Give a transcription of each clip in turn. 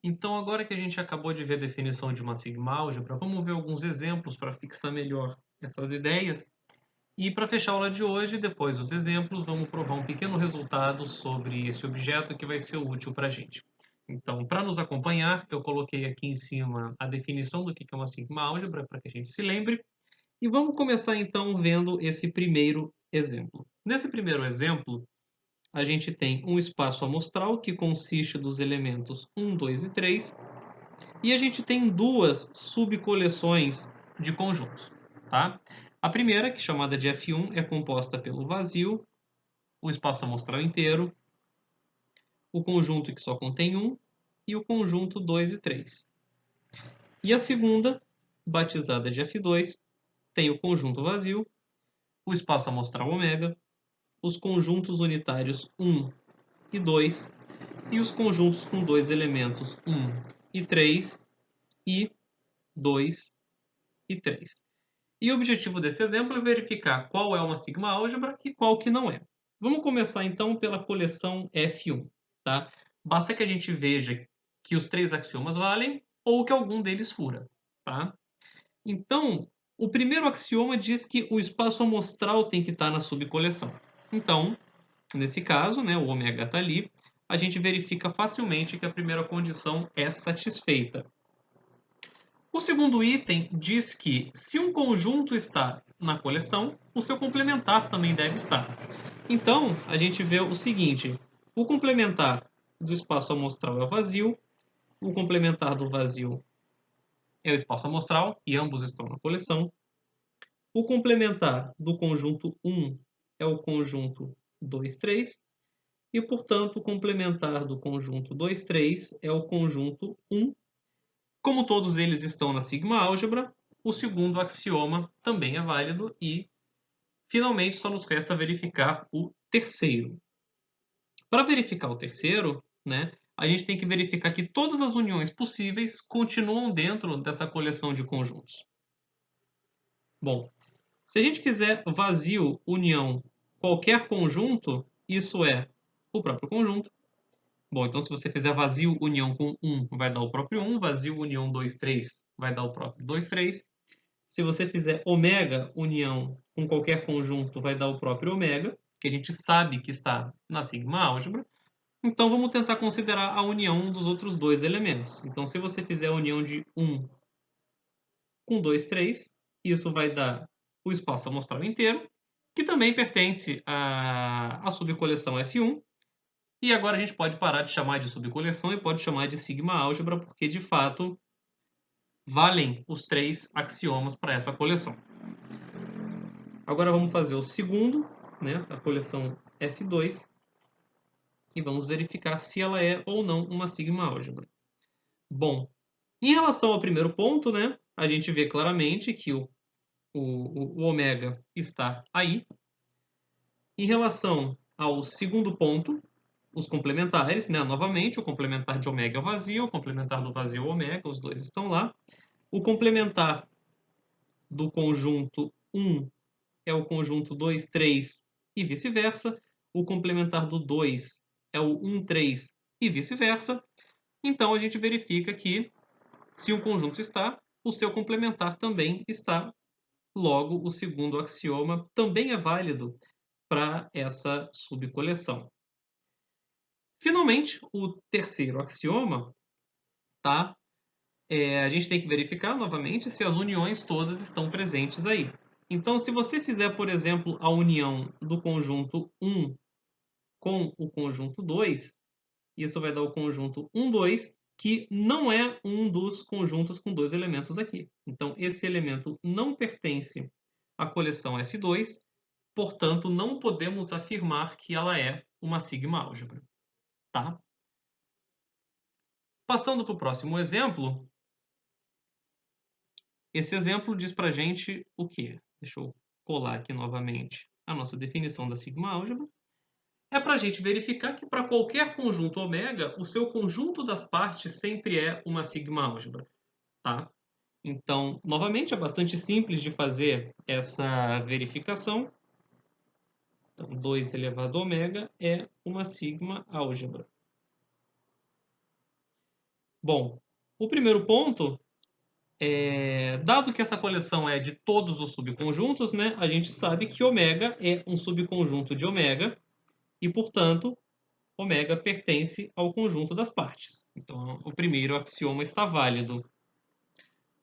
Então, agora que a gente acabou de ver a definição de uma sigma-álgebra, vamos ver alguns exemplos para fixar melhor essas ideias. E para fechar a aula de hoje, depois dos exemplos, vamos provar um pequeno resultado sobre esse objeto que vai ser útil para a gente. Então, para nos acompanhar, eu coloquei aqui em cima a definição do que é uma sigma-álgebra, para que a gente se lembre. E vamos começar então vendo esse primeiro exemplo. Nesse primeiro exemplo, a gente tem um espaço amostral que consiste dos elementos 1, 2 e 3, e a gente tem duas subcoleções de conjuntos, tá? A primeira, que é chamada de F1, é composta pelo vazio, o espaço amostral inteiro, o conjunto que só contém 1 e o conjunto 2 e 3. E a segunda, batizada de F2, tem o conjunto vazio, o espaço amostral ômega, os conjuntos unitários 1 e 2 e os conjuntos com dois elementos 1 e 3 e 2 e 3. E o objetivo desse exemplo é verificar qual é uma sigma-álgebra e qual que não é. Vamos começar então pela coleção F1. Tá? Basta que a gente veja que os três axiomas valem ou que algum deles fura. Tá? Então, o primeiro axioma diz que o espaço amostral tem que estar na subcoleção. Então, nesse caso, né, o ômega está ali, a gente verifica facilmente que a primeira condição é satisfeita. O segundo item diz que, se um conjunto está na coleção, o seu complementar também deve estar. Então, a gente vê o seguinte: o complementar do espaço amostral é o vazio, o complementar do vazio é o espaço amostral, e ambos estão na coleção. O complementar do conjunto 1 é o conjunto 2, 3, e, portanto, o complementar do conjunto 2, 3 é o conjunto 1. Como todos eles estão na sigma-álgebra, o segundo axioma também é válido e, finalmente, só nos resta verificar o terceiro. Para verificar o terceiro, né, a gente tem que verificar que todas as uniões possíveis continuam dentro dessa coleção de conjuntos. Bom, se a gente fizer vazio união qualquer conjunto, isso é o próprio conjunto. Bom, então se você fizer vazio união com 1, vai dar o próprio 1. Vazio união 2, 3, vai dar o próprio 2, 3. Se você fizer ômega união com qualquer conjunto, vai dar o próprio ômega, que a gente sabe que está na sigma-álgebra. Então, vamos tentar considerar a união dos outros dois elementos. Então, se você fizer a união de 1 com 2, 3, isso vai dar o espaço amostral inteiro, que também pertence à subcoleção F1. E agora a gente pode parar de chamar de subcoleção e pode chamar de sigma-álgebra, porque, de fato, valem os três axiomas para essa coleção. Agora vamos fazer o segundo, né, a coleção F2, e vamos verificar se ela é ou não uma sigma-álgebra. Bom, em relação ao primeiro ponto, né, a gente vê claramente que o ômega está aí. Em relação ao segundo ponto, os complementares, né, novamente, o complementar de ômega é o vazio, o complementar do vazio é o ômega, os dois estão lá. O complementar do conjunto 1 é o conjunto 2, 3 e vice-versa. O complementar do 2 é o 1, 3 e vice-versa. Então, a gente verifica que, se um conjunto está, o seu complementar também está. Logo, o segundo axioma também é válido para essa subcoleção. Finalmente, o terceiro axioma, tá? A gente tem que verificar novamente se as uniões todas estão presentes aí. Então, se você fizer, por exemplo, a união do conjunto 1 com o conjunto 2, isso vai dar o conjunto 1, 2, que não é um dos conjuntos com dois elementos aqui. Então, esse elemento não pertence à coleção F2, portanto, não podemos afirmar que ela é uma sigma-álgebra. Tá? Passando para o próximo exemplo, esse exemplo diz para a gente o quê? Deixa eu colar aqui novamente a nossa definição da sigma-álgebra. É para a gente verificar que para qualquer conjunto ômega, o seu conjunto das partes sempre é uma sigma-álgebra. Tá? Então, novamente, é bastante simples de fazer essa verificação. Então, 2 elevado a ômega é uma sigma-álgebra. Bom, o primeiro ponto dado que essa coleção é de todos os subconjuntos, né, a gente sabe que ômega é um subconjunto de ômega e, portanto, ômega pertence ao conjunto das partes. Então, o primeiro axioma está válido.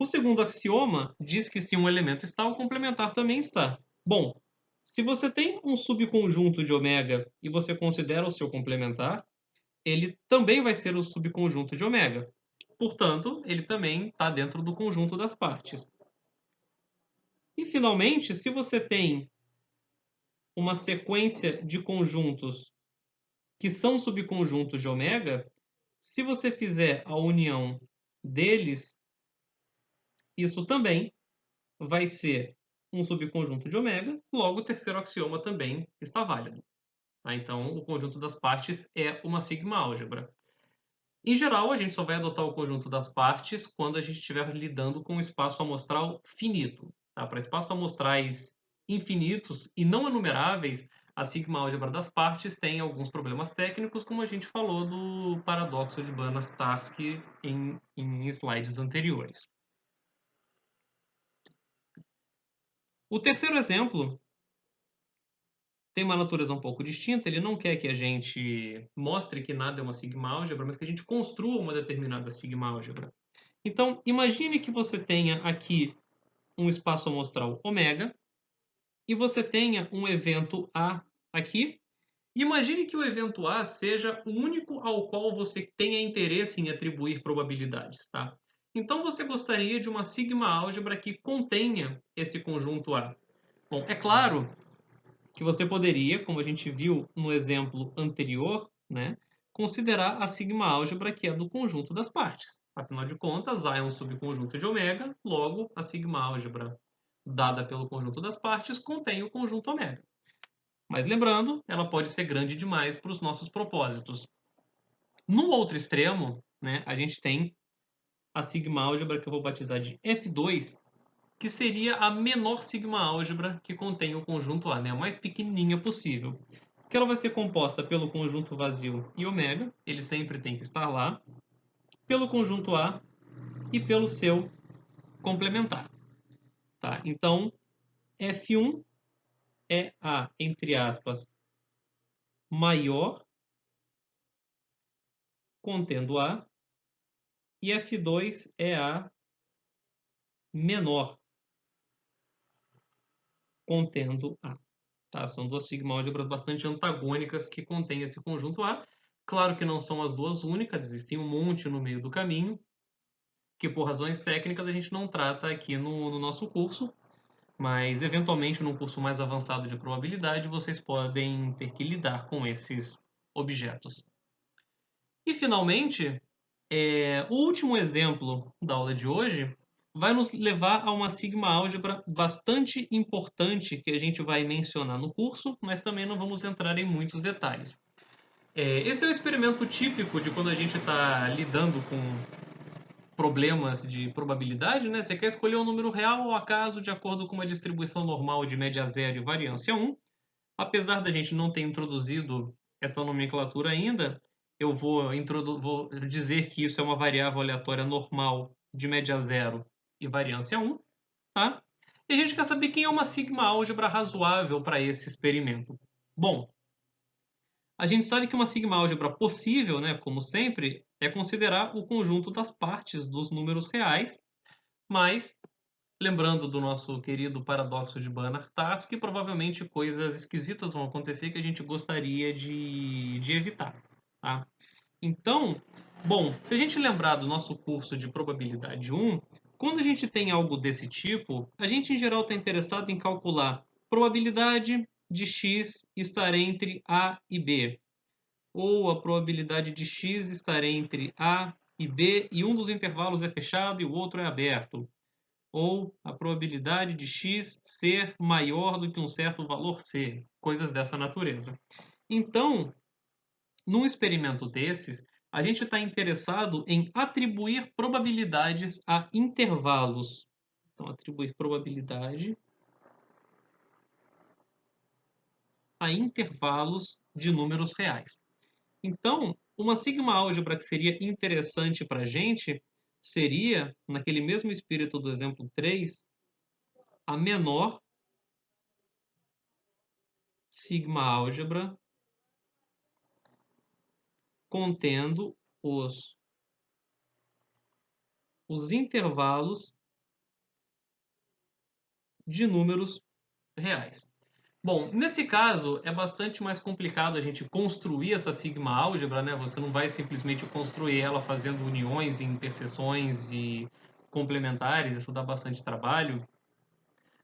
O segundo axioma diz que se um elemento está, o complementar também está. Bom, se você tem um subconjunto de ômega e você considera o seu complementar, ele também vai ser o subconjunto de ômega. Portanto, ele também está dentro do conjunto das partes. E, finalmente, se você tem uma sequência de conjuntos que são subconjuntos de ômega, se você fizer a união deles, isso também vai ser um subconjunto de ômega, logo o terceiro axioma também está válido. Tá? Então, o conjunto das partes é uma sigma-álgebra. Em geral, a gente só vai adotar o conjunto das partes quando a gente estiver lidando com um espaço amostral finito. Tá? Para espaços amostrais infinitos e não enumeráveis, a sigma-álgebra das partes tem alguns problemas técnicos, como a gente falou do paradoxo de Banach-Tarski em slides anteriores. O terceiro exemplo tem uma natureza um pouco distinta, ele não quer que a gente mostre que nada é uma sigma-álgebra, mas que a gente construa uma determinada sigma-álgebra. Então, imagine que você tenha aqui um espaço amostral ômega e você tenha um evento A aqui. E imagine que o evento A seja o único ao qual você tenha interesse em atribuir probabilidades, tá? Então, você gostaria de uma sigma-álgebra que contenha esse conjunto A. Bom, é claro que você poderia, como a gente viu no exemplo anterior, né, considerar a sigma-álgebra que é do conjunto das partes. Afinal de contas, A é um subconjunto de ômega, logo a sigma-álgebra dada pelo conjunto das partes contém o conjunto ômega. Mas lembrando, ela pode ser grande demais para os nossos propósitos. No outro extremo, né, a gente tem a sigma-álgebra que eu vou batizar de F2, que seria a menor sigma-álgebra que contém o conjunto A, né? A mais pequenininha possível. Que ela vai ser composta pelo conjunto vazio e ômega, ele sempre tem que estar lá, pelo conjunto A e pelo seu complementar. Tá? Então, F1 é a, entre aspas, maior contendo A e F2 é a menor contendo A. Tá? São duas sigma-álgebras bastante antagônicas que contêm esse conjunto A. Claro que não são as duas únicas, existem um monte no meio do caminho, que por razões técnicas a gente não trata aqui no nosso curso, mas eventualmente num curso mais avançado de probabilidade vocês podem ter que lidar com esses objetos. E finalmente, o último exemplo da aula de hoje vai nos levar a uma sigma-álgebra bastante importante que a gente vai mencionar no curso, mas também não vamos entrar em muitos detalhes. Esse é o experimento típico de quando a gente está lidando com problemas de probabilidade, né? Você quer escolher um número real ou acaso de acordo com uma distribuição normal de média zero e variância 1. Apesar da gente não ter introduzido essa nomenclatura ainda, eu vou dizer que isso é uma variável aleatória normal de média zero e variância 1, tá? E a gente quer saber quem é uma sigma-álgebra razoável para esse experimento. Bom, a gente sabe que uma sigma-álgebra possível, né, como sempre, é considerar o conjunto das partes dos números reais, mas, lembrando do nosso querido paradoxo de Banach-Tarski, provavelmente coisas esquisitas vão acontecer que a gente gostaria de evitar. Tá? Então, bom, se a gente lembrar do nosso curso de probabilidade 1, quando a gente tem algo desse tipo, a gente em geral está interessado em calcular probabilidade de x estar entre A e B, ou a probabilidade de x estar entre A e B e um dos intervalos é fechado e o outro é aberto, ou a probabilidade de x ser maior do que um certo valor c, coisas dessa natureza. Então, num experimento desses, a gente está interessado em atribuir probabilidades a intervalos. Então, atribuir probabilidade a intervalos de números reais. Então, uma sigma álgebra que seria interessante para a gente seria, naquele mesmo espírito do exemplo 3, a menor sigma álgebra contendo os intervalos de números reais. Bom, nesse caso é bastante mais complicado a gente construir essa sigma álgebra, né? Você não vai simplesmente construir ela fazendo uniões e interseções e complementares, isso dá bastante trabalho.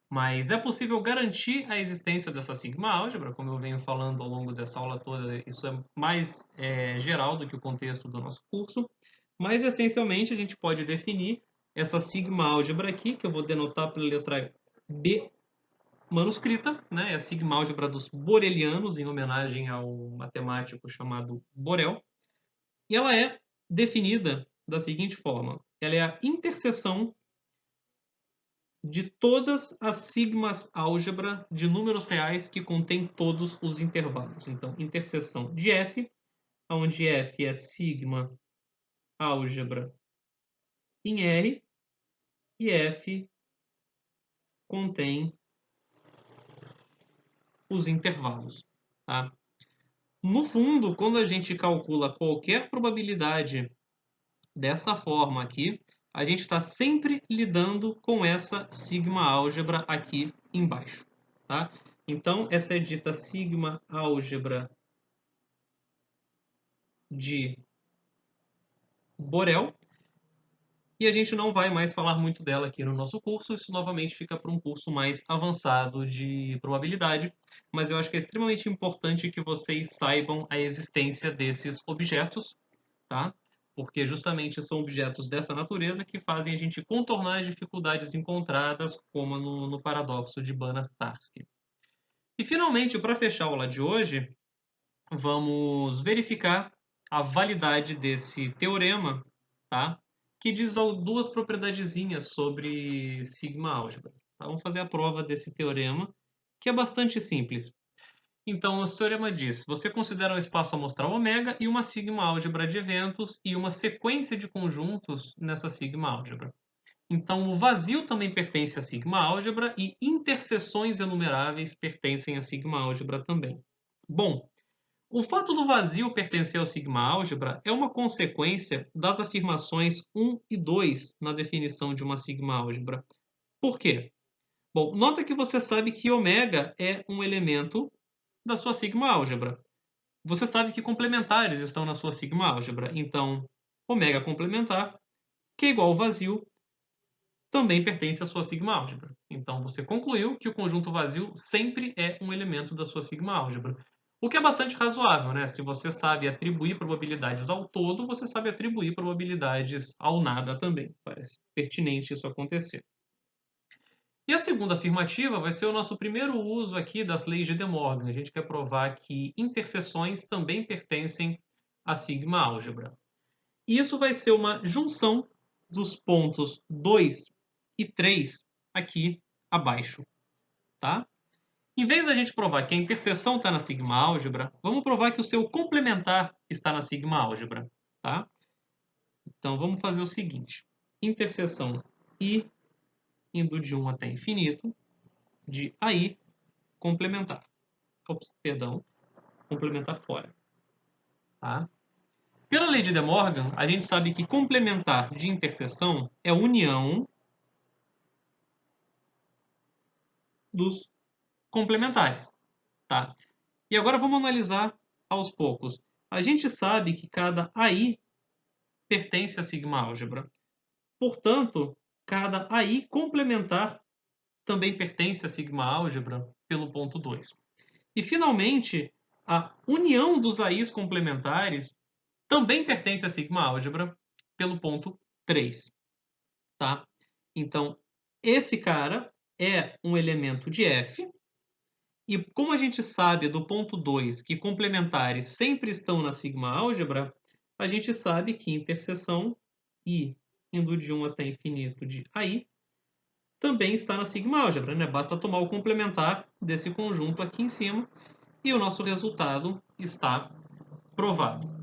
Mas é possível garantir a existência dessa sigma álgebra, como eu venho falando ao longo dessa aula toda, isso é mais geral do que o contexto do nosso curso. Mas essencialmente a gente pode definir essa sigma álgebra aqui, que eu vou denotar pela letra B manuscrita, né? É a sigma álgebra dos borelianos, em homenagem ao matemático chamado Borel. E ela é definida da seguinte forma: ela é a interseção de todas as sigmas álgebra de números reais que contém todos os intervalos. Então, interseção de F, onde F é sigma álgebra em R, e F contém os intervalos. Tá? No fundo, quando a gente calcula qualquer probabilidade dessa forma aqui, a gente está sempre lidando com essa sigma álgebra aqui embaixo. Tá? Então, essa é dita sigma álgebra de Borel, e a gente não vai mais falar muito dela aqui no nosso curso, isso novamente fica para um curso mais avançado de probabilidade, mas eu acho que é extremamente importante que vocês saibam a existência desses objetos, tá? Porque justamente são objetos dessa natureza que fazem a gente contornar as dificuldades encontradas, como no paradoxo de Banach-Tarski. E finalmente, para fechar a aula de hoje, vamos verificar a validade desse teorema, tá? Que diz duas propriedadezinhas sobre sigma álgebras. Tá? Vamos fazer a prova desse teorema, que é bastante simples. Então, o teorema diz: você considera um espaço amostral ômega e uma sigma álgebra de eventos e uma sequência de conjuntos nessa sigma álgebra. Então, o vazio também pertence à sigma álgebra e interseções enumeráveis pertencem à sigma álgebra também. Bom, o fato do vazio pertencer ao sigma álgebra é uma consequência das afirmações 1 e 2 na definição de uma sigma álgebra. Por quê? Bom, nota que você sabe que ômega é um elemento da sua sigma álgebra. Você sabe que complementares estão na sua sigma álgebra. Então, ômega complementar, que é igual ao vazio, também pertence à sua sigma álgebra. Então, você concluiu que o conjunto vazio sempre é um elemento da sua sigma álgebra. O que é bastante razoável, né? Se você sabe atribuir probabilidades ao todo, você sabe atribuir probabilidades ao nada também. Parece pertinente isso acontecer. E a segunda afirmativa vai ser o nosso primeiro uso aqui das leis de De Morgan. A gente quer provar que interseções também pertencem à sigma álgebra. E isso vai ser uma junção dos pontos 2 e 3 aqui abaixo. Tá? Em vez da gente provar que a interseção está na sigma álgebra, vamos provar que o seu complementar está na sigma álgebra. Tá? Então vamos fazer o seguinte: interseção I indo de 1 até infinito, de AI complementar. Ops, perdão, complementar fora. Tá? Pela lei de De Morgan, a gente sabe que complementar de interseção é a união dos complementares. Tá? E agora vamos analisar aos poucos. A gente sabe que cada AI pertence à sigma álgebra. Portanto, cada AI complementar também pertence à sigma álgebra pelo ponto 2. E, finalmente, a união dos AIs complementares também pertence à sigma álgebra pelo ponto 3. Tá? Então, esse cara é um elemento de F, e como a gente sabe do ponto 2 que complementares sempre estão na sigma álgebra, a gente sabe que interseção I indo de 1 até infinito de AI também está na sigma álgebra, né? Basta tomar o complementar desse conjunto aqui em cima e o nosso resultado está provado.